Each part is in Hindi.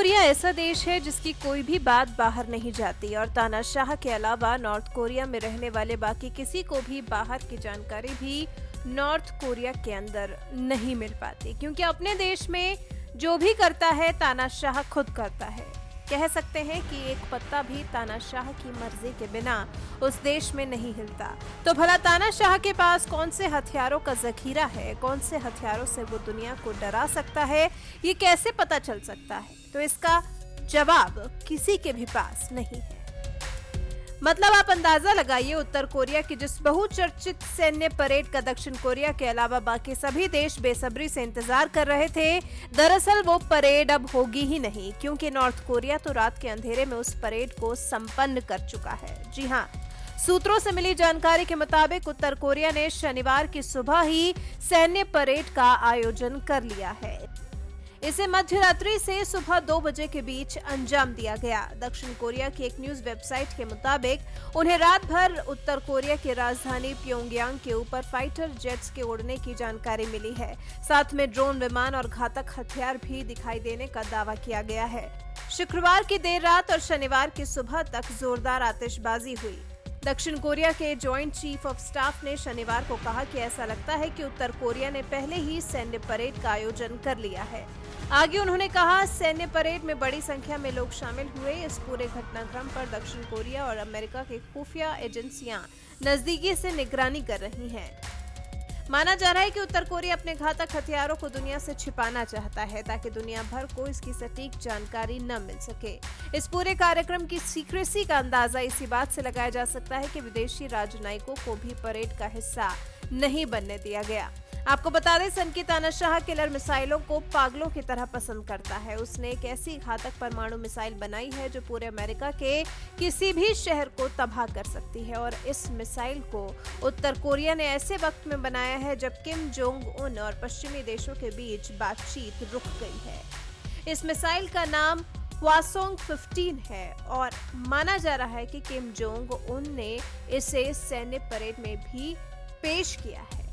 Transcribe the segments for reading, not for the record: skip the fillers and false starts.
कोरिया ऐसा देश है जिसकी कोई भी बात बाहर नहीं जाती और तानाशाह के अलावा नॉर्थ कोरिया में रहने वाले बाकी किसी को भी बाहर की जानकारी भी नॉर्थ कोरिया के अंदर नहीं मिल पाती, क्योंकि अपने देश में जो भी करता है तानाशाह खुद करता है। कह सकते हैं कि एक पत्ता भी तानाशाह की मर्जी के बिना उस देश में नहीं हिलता। तो भला तानाशाह के पास कौन से हथियारों का जखीरा है, कौन से हथियारों से वो दुनिया को डरा सकता है, ये कैसे पता चल सकता है? तो इसका जवाब किसी के भी पास नहीं है। मतलब आप अंदाजा लगाइए, उत्तर कोरिया की जिस बहुचर्चित सैन्य परेड का दक्षिण कोरिया के अलावा बाकी सभी देश बेसब्री से इंतजार कर रहे थे, दरअसल वो परेड अब होगी ही नहीं, क्योंकि नॉर्थ कोरिया तो रात के अंधेरे में उस परेड को संपन्न कर चुका है। जी हां, सूत्रों से मिली जानकारी के मुताबिक उत्तर कोरिया ने शनिवार की सुबह ही सैन्य परेड का आयोजन कर लिया है। इसे मध्य रात्रि से सुबह 2 बजे के बीच अंजाम दिया गया। दक्षिण कोरिया की एक न्यूज वेबसाइट के मुताबिक उन्हें रात भर उत्तर कोरिया की राजधानी प्योंगयांग के ऊपर फाइटर जेट्स के उड़ने की जानकारी मिली है। साथ में ड्रोन विमान और घातक हथियार भी दिखाई देने का दावा किया गया है। शुक्रवार की देर रात और शनिवार की सुबह तक जोरदार आतिशबाजी हुई। दक्षिण कोरिया के जॉइंट चीफ ऑफ स्टाफ ने शनिवार को कहा कि ऐसा लगता है कि उत्तर कोरिया ने पहले ही सैन्य परेड का आयोजन कर लिया है। आगे उन्होंने कहा, सैन्य परेड में बड़ी संख्या में लोग शामिल हुए। इस पूरे घटनाक्रम पर दक्षिण कोरिया और अमेरिका की खुफिया एजेंसियां नजदीकी से निगरानी कर रही हैं। माना जा रहा है कि उत्तर कोरिया अपने घातक हथियारों को दुनिया से छिपाना चाहता है, ताकि दुनिया भर को इसकी सटीक जानकारी न मिल सके। इस पूरे कार्यक्रम की सीक्रेसी का अंदाजा इसी बात से लगाया जा सकता है कि विदेशी राजनयिकों को भी परेड का हिस्सा नहीं बनने दिया गया। आपको बता दें, सनकी तानाशाह किलर मिसाइलों को पागलों की तरह पसंद करता है। उसने एक ऐसी घातक परमाणु मिसाइल बनाई है जो पूरे अमेरिका के किसी भी शहर को तबाह कर सकती है, और इस मिसाइल को उत्तर कोरिया ने ऐसे वक्त में बनाया है जब किम जोंग उन और पश्चिमी देशों के बीच बातचीत रुक गई है। इस मिसाइल का नाम हवासोंग 15 है और माना जा रहा है कि किम जोंग उन ने इसे सैन्य परेड में भी पेश किया है।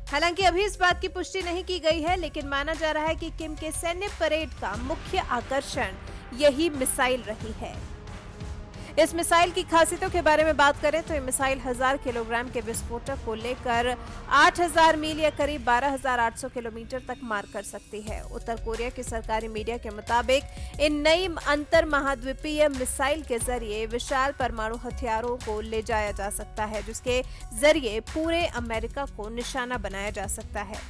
हालांकि अभी इस बात की पुष्टि नहीं की गई है, लेकिन माना जा रहा है कि किम के सैन्य परेड का मुख्य आकर्षण यही मिसाइल रही है। इस मिसाइल की खासियतों के बारे में बात करें तो ये मिसाइल 1000 किलोग्राम के विस्फोटक को लेकर 8000 मील या करीब 12800 किलोमीटर तक मार कर सकती है। उत्तर कोरिया के सरकारी मीडिया के मुताबिक इन नई अंतर महाद्वीपीय मिसाइल के जरिए विशाल परमाणु हथियारों को ले जाया जा सकता है, जिसके जरिए पूरे अमेरिका को निशाना बनाया जा सकता है।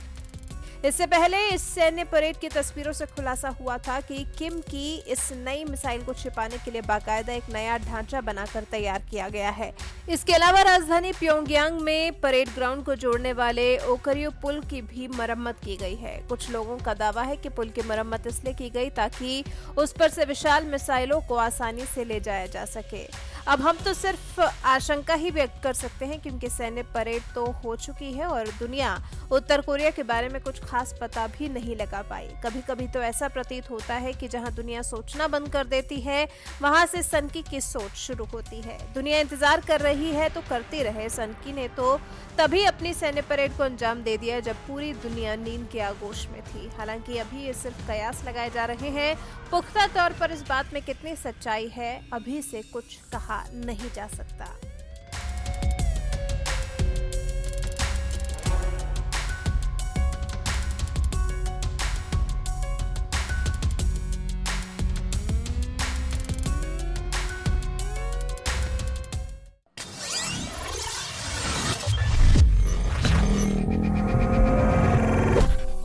इससे पहले इस सैन्य परेड की तस्वीरों से खुलासा हुआ था कि किम की इस नई मिसाइल को छिपाने के लिए बाकायदा एक नया ढांचा बनाकर तैयार किया गया है। इसके अलावा राजधानी प्योंगयांग में परेड ग्राउंड को जोड़ने वाले ओकरियो पुल की भी मरम्मत की गई है। कुछ लोगों का दावा है कि पुल की मरम्मत इसलिए की गई ताकि उस पर से विशाल मिसाइलों को आसानी से ले जाया जा सके। अब हम तो सिर्फ आशंका ही व्यक्त कर सकते हैं, क्योंकि सैन्य परेड तो हो चुकी है और दुनिया उत्तर कोरिया के बारे में कुछ खास पता भी नहीं लगा पाई। कभी कभी तो ऐसा प्रतीत होता है कि जहां दुनिया सोचना बंद कर देती है, वहां से सनकी की सोच शुरू होती है। दुनिया इंतजार कर रही है तो करती रहे। सनकी ने तो तभी अपनी सैन्य परेड को अंजाम दे दिया जब पूरी दुनिया नींद के आगोश में थी। हालांकि अभी ये सिर्फ कयास लगाए जा रहे हैं। पुख्ता तौर पर इस बात में कितनी सच्चाई है, अभी से कुछ कहा नहीं जा सकता।